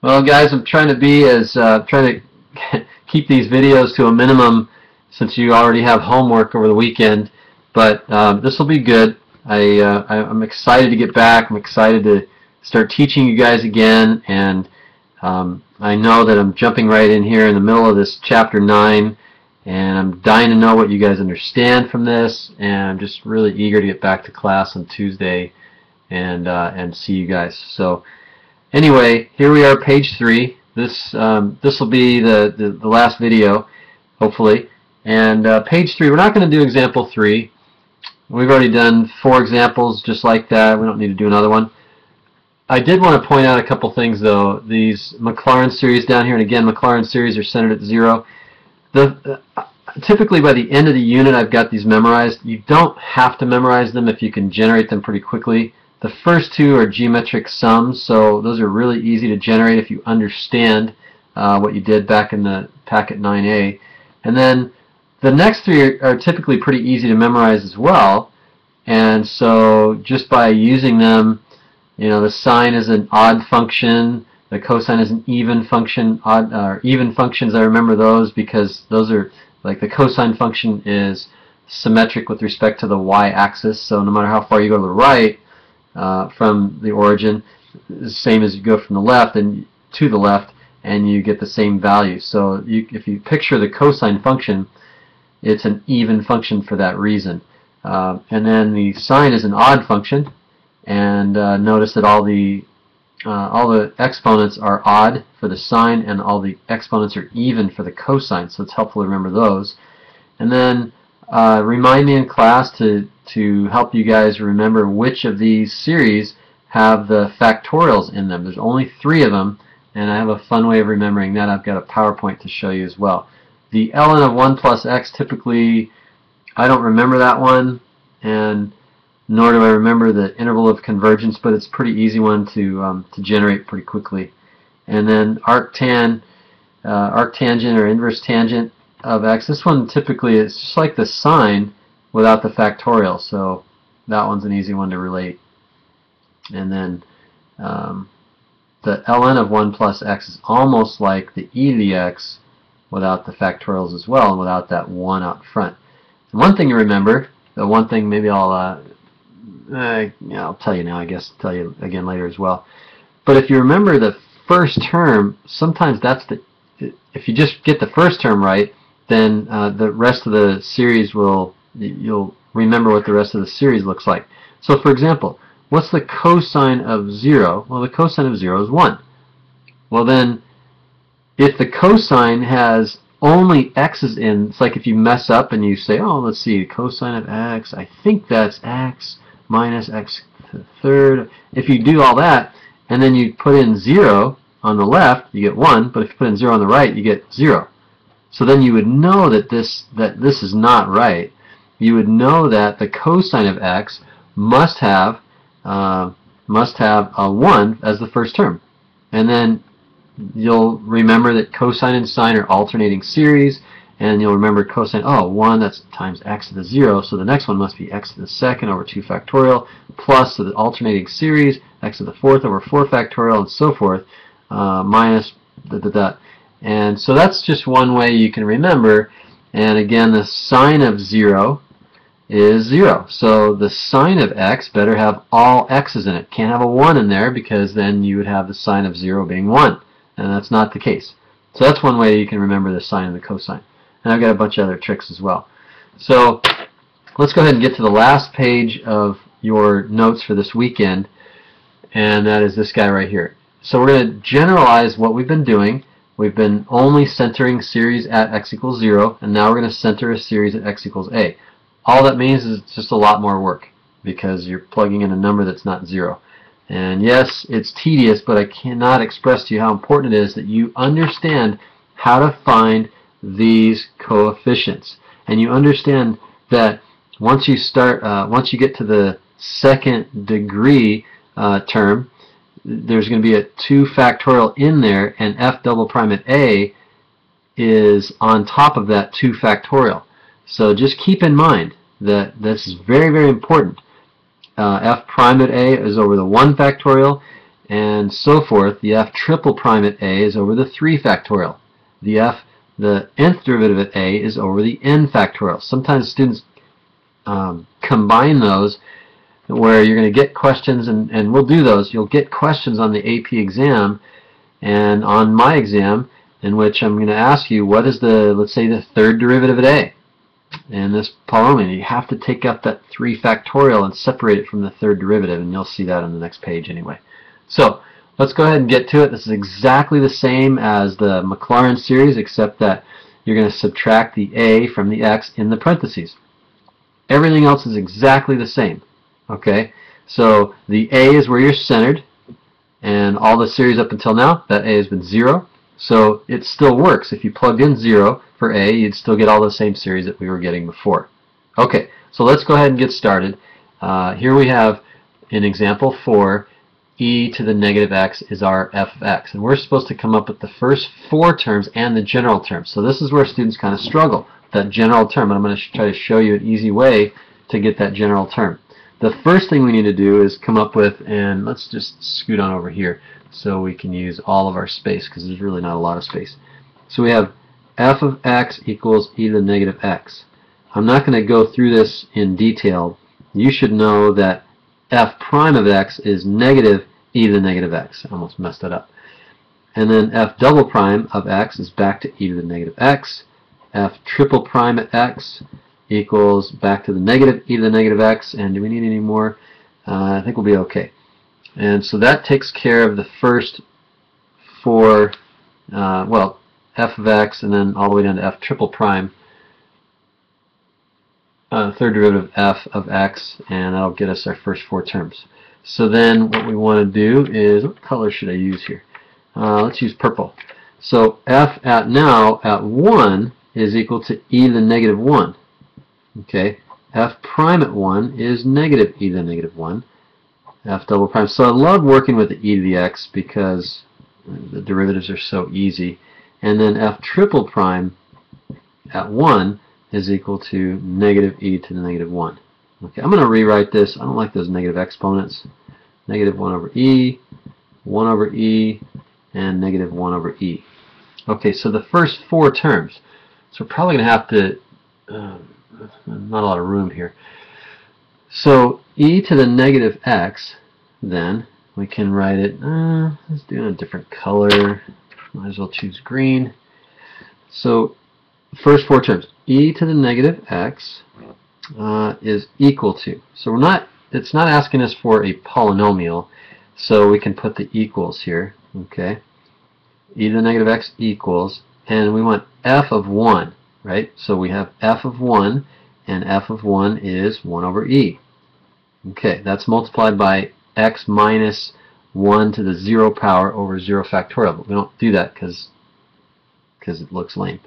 Well, guys, I'm trying to keep these videos to a minimum since you already have homework over the weekend. But this will be good. I'm excited to get back. I'm excited to start teaching you guys again, and I know that I'm jumping right in here in the middle of this chapter 9, and I'm dying to know what you guys understand from this, and I'm just really eager to get back to class on Tuesday and see you guys. So anyway, here we are, page 3. This will be the last video, hopefully. And page 3, we're not going to do example 3. We've already done 4 examples just like that. We don't need to do another one. I did want to point out a couple things, though. These Maclaurin series down here, and again, Maclaurin series are centered at 0. Typically, by the end of the unit, I've got these memorized. You don't have to memorize them if you can generate them pretty quickly. The first 2 are geometric sums, so those are really easy to generate if you understand what you did back in the packet 9A. And then the next 3 are typically pretty easy to memorize as well. And so just by using them, you know, the sine is an odd function, the cosine is an even function. Even functions, I remember those because those are, like, the cosine function is symmetric with respect to the y-axis, so no matter how far you go to the right from the origin, the same as you go from the left and to the left, and you get the same value. So if you picture the cosine function, it's an even function for that reason. And then the sine is an odd function, and notice that all the exponents are odd for the sine, and all the exponents are even for the cosine, so it's helpful to remember those. And then remind me in class to help you guys remember which of these series have the factorials in them. There's only 3 of them, and I have a fun way of remembering that. I've got a PowerPoint to show you as well. The ln of 1 plus x, typically I don't remember that one, and nor do I remember the interval of convergence, but it's a pretty easy one to generate pretty quickly. And then arctangent or inverse tangent of x, this one typically is just like the sine without the factorial, so that one's an easy one to relate. And then the ln of 1 plus x is almost like the e to the x without the factorials as well, and without that 1 out front. And one thing to remember, the one thing maybe I'll tell you now, I guess, tell you again later as well. But if you remember the first term, sometimes that's if you just get the first term right, then the rest of the series you'll remember what the rest of the series looks like. So for example, what's the cosine of 0? Well, the cosine of 0 is 1. Well then, if the cosine has only x's in, it's like if you mess up and you say, oh, let's see, cosine of x, I think that's x minus x to the third. If you do all that, and then you put in 0 on the left, you get 1, but if you put in 0 on the right, you get 0. So then you would know that this is not right. You would know that the cosine of x must have a 1 as the first term. And then you'll remember that cosine and sine are alternating series, and you'll remember cosine, oh, 1, that's times x to the 0, so the next one must be x to the 2nd over 2 factorial, plus, so the alternating series, x to the 4th over 4 factorial, and so forth, minus And so that's just one way you can remember. And again, the sine of 0 is 0. So the sine of x better have all x's in it. Can't have a 1 in there, because then you would have the sine of 0 being 1. And that's not the case. So that's one way you can remember the sine and the cosine. And I've got a bunch of other tricks as well. So let's go ahead and get to the last page of your notes for this weekend, and that is this guy right here. So we're going to generalize what we've been doing. We've been only centering series at x equals 0, and now we're going to center a series at x equals a. All that means is it's just a lot more work, because you're plugging in a number that's not 0. And yes, it's tedious, but I cannot express to you how important it is that you understand how to find these coefficients. And you understand that once you get to the 2nd degree term, there's going to be a 2 factorial in there, and f double prime at a is on top of that 2 factorial. So just keep in mind that this is very, very important. F prime at a is over the 1 factorial, and so forth. The f triple prime at a is over the 3 factorial. The nth derivative at a is over the n factorial. Sometimes students combine those where you're going to get questions, and we'll do those. You'll get questions on the AP exam and on my exam in which I'm going to ask you what is let's say the third derivative at a in this polynomial. You have to take out that 3 factorial and separate it from the third derivative, and you'll see that on the next page anyway. So let's go ahead and get to it. This is exactly the same as the Maclaurin series, except that you're going to subtract the a from the x in the parentheses. Everything else is exactly the same. Okay, so the a is where you're centered, and all the series up until now, that a has been 0. So it still works. If you plugged in 0 for a, you'd still get all the same series that we were getting before. Okay, so let's go ahead and get started. Here we have, in example 4, e to the negative x is our f of x. And we're supposed to come up with the first 4 terms and the general term. So this is where students kind of struggle, that general term. And I'm going to try to show you an easy way to get that general term. The first thing we need to do is come up with, and let's just scoot on over here so we can use all of our space, because there's really not a lot of space. So we have f of x equals e to the negative x. I'm not going to go through this in detail. You should know that f prime of x is negative e to the negative x. I almost messed that up. And then f double prime of x is back to e to the negative x. F triple prime at x equals back to the negative e to the negative x. And do we need any more? I think we'll be okay. And so that takes care of the first 4, well, f of x, and then all the way down to f triple prime, third derivative f of x, and that'll get us our first 4 terms. So then what we want to do is, what color should I use here? Let's use purple. So f at 1 is equal to e to the negative 1. Okay, f prime at 1 is negative e to the negative 1. F double prime. So I love working with the e to the x because the derivatives are so easy. And then f triple prime at 1 is equal to negative e to the negative 1. Okay, I'm going to rewrite this. I don't like those negative exponents. Negative 1 over e, 1 over e, and negative 1 over e. Okay, so the first 4 terms. So we're probably going to have to, not a lot of room here. So e to the negative x, then, we can write it, let's do it in a different color. Might as well choose green. So first 4 terms, e to the negative x is equal to. So it's not asking us for a polynomial, so we can put the equals here. Okay, e to the negative x equals, and we want f of 1, right? So we have f of 1, and f of 1 is 1 over e. Okay, that's multiplied by x minus 1 to the 0 power over 0 factorial, but we don't do that because it looks lame.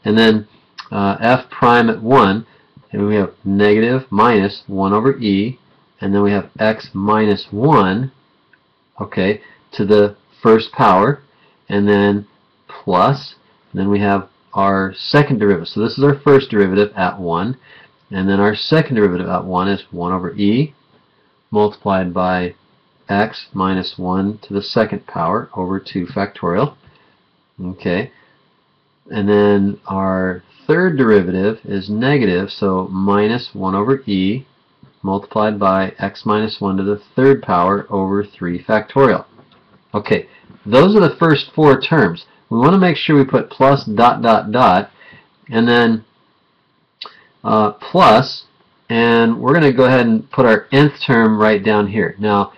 And then f prime at 1, and we have negative minus 1 over e, and then we have x minus 1, okay, to the first power, and then plus, and then we have our second derivative. So this is our first derivative at 1, and then our second derivative at 1 is 1 over e multiplied by x minus 1 to the second power over 2 factorial. Okay, and then our third derivative is negative, so minus 1 over e multiplied by x minus 1 to the third power over 3 factorial. Okay, those are the first 4 terms. We want to make sure we put plus dot dot dot, and then plus, and we're going to go ahead and put our nth term right down here. Now,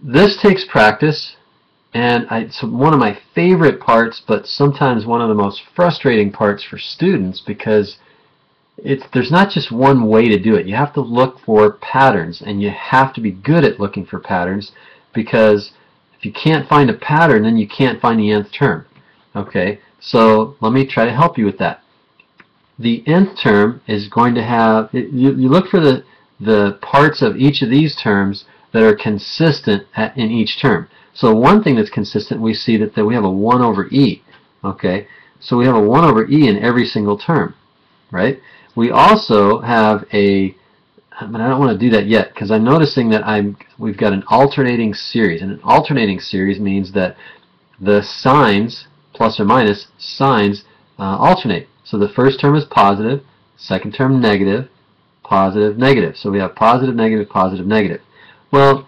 this takes practice, and it's one of my favorite parts, but sometimes one of the most frustrating parts for students, because there's not just one way to do it. You have to look for patterns, and you have to be good at looking for patterns, because if you can't find a pattern, then you can't find the nth term. Okay, so let me try to help you with that. The nth term is going to have, you look for the parts of each of these terms that are consistent in each term. So one thing that's consistent, we see that we have a 1 over e. Okay, so we have a 1 over e in every single term, right? We also have a but I don't want to do that yet because I'm noticing that we've got an alternating series, and an alternating series means that the signs, plus or minus signs, alternate. So the first term is positive, second term negative, positive, negative. So we have positive, negative, positive, negative. Well,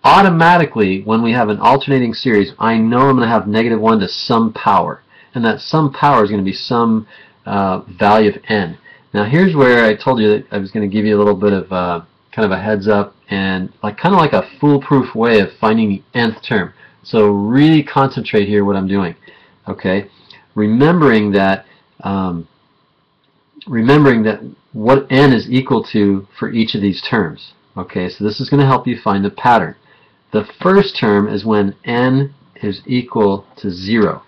automatically when we have an alternating series, I know I'm going to have -1 to some power, and that some power is going to be some value of n. Now here's where I told you that I was going to give you a little bit of kind of a heads up and kind of like a foolproof way of finding the nth term. So really concentrate here what I'm doing. Okay, remembering that what n is equal to for each of these terms. Okay, so this is going to help you find the pattern. The first term is when n is equal to 0.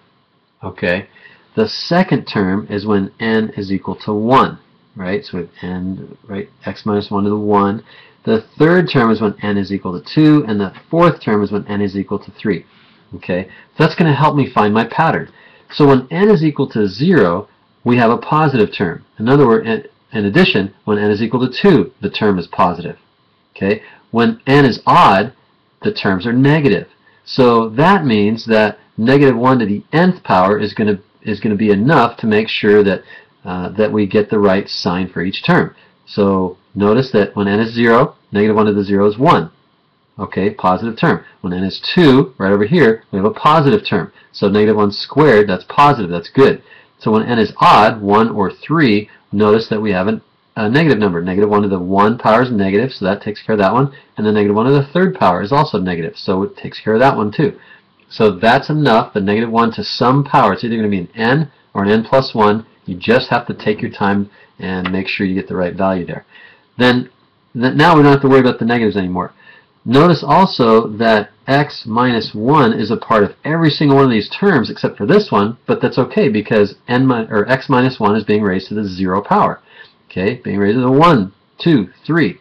Okay, the second term is when n is equal to 1. Right, so we have n, right, x minus 1 to the 1. The third term is when n is equal to 2, and the fourth term is when n is equal to 3. Okay, so that's going to help me find my pattern. So when n is equal to 0, we have a positive term. In other words, in addition, when n is equal to 2, the term is positive. Okay, when n is odd, the terms are negative. So that means that -1 to the nth power is going to be enough to make sure that that we get the right sign for each term. So notice that when n is 0, -1 to the 0 is 1. Okay, positive term. When n is 2, right over here, we have a positive term. So -1 squared, that's positive, that's good. So when n is odd, 1 or 3, notice that we have a negative number. -1 to the 1 power is negative, so that takes care of that one. And the -1 to the third power is also negative, so it takes care of that one too. So that's enough, the -1 to some power. It's either going to be an n or an n plus 1. You just have to take your time and make sure you get the right value there. Then now we don't have to worry about the negatives anymore. Notice also that x minus 1 is a part of every single one of these terms except for this one, but that's okay because x minus 1 is being raised to the 0 power. Okay, being raised to the 1, 2, 3,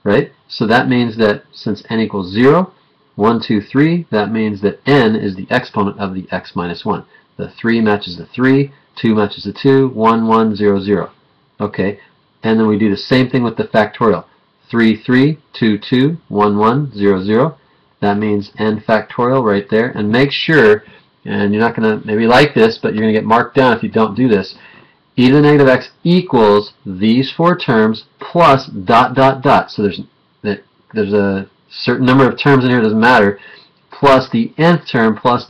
right? So that means that since n equals 0, 1, 2, 3, that means that n is the exponent of the x minus 1. The 3 matches the 3, 2 matches the 2, 1, 1, 0, 0. Okay, and then we do the same thing with the factorial. 3, 3, 2, 2, 1, 1, 0, 0. That means n factorial right there. And make sure, and you're not going to maybe like this, but you're going to get marked down if you don't do this, e to the negative x equals these 4 terms plus ... So there's a certain number of terms in here, it doesn't matter, plus the nth term plus ...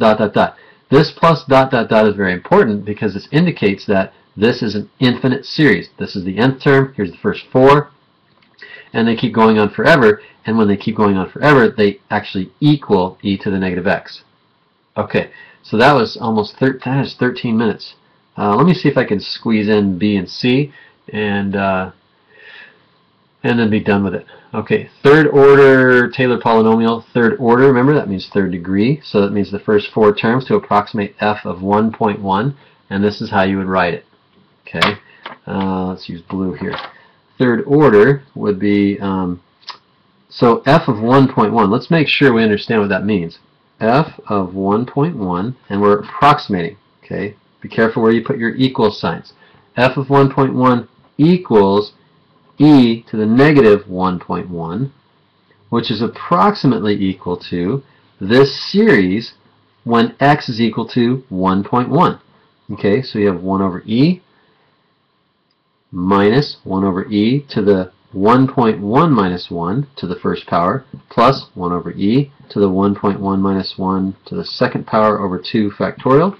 This plus ... is very important because this indicates that this is an infinite series. This is the nth term, here's the first 4, and they keep going on forever, and when they keep going on forever, they actually equal e to the negative x. Okay, so that was almost 13 minutes. Let me see if I can squeeze in b and c, and then be done with it. Okay, third order Taylor polynomial, third order, remember that means third degree, so that means the first 4 terms to approximate f of 1.1, and this is how you would write it. Okay, let's use blue here. Third order would be, so f of 1.1, let's make sure we understand what that means. F of 1.1, and we're approximating, okay? Be careful where you put your equal signs. F of 1.1 equals e to the negative 1.1, which is approximately equal to this series when x is equal to 1.1. Okay, so you have 1 over e minus 1 over e to the 1.1 minus 1 to the first power plus 1 over e to the 1.1 minus 1 to the second power over 2 factorial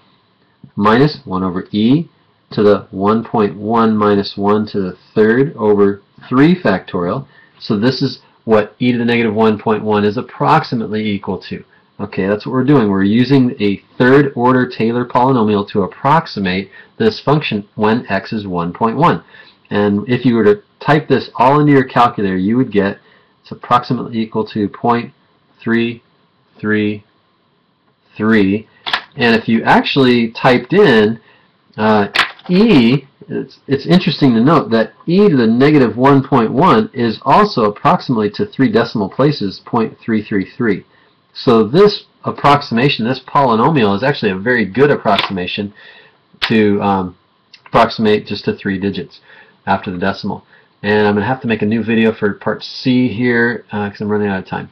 minus 1 over e to the 1.1 minus 1 to the third over 3 factorial. So this is what e to the negative 1.1 is approximately equal to. Okay, that's what we're doing. We're using a third order Taylor polynomial to approximate this function when x is 1.1. And if you were to type this all into your calculator, you would get it's approximately equal to 0.333. And if you actually typed in e, it's interesting to note that e to the negative 1.1 is also approximately to 3 decimal places 0.333. So this approximation, this polynomial, is actually a very good approximation to approximate just to 3 digits after the decimal. And I'm going to have to make a new video for part C here because I'm running out of time.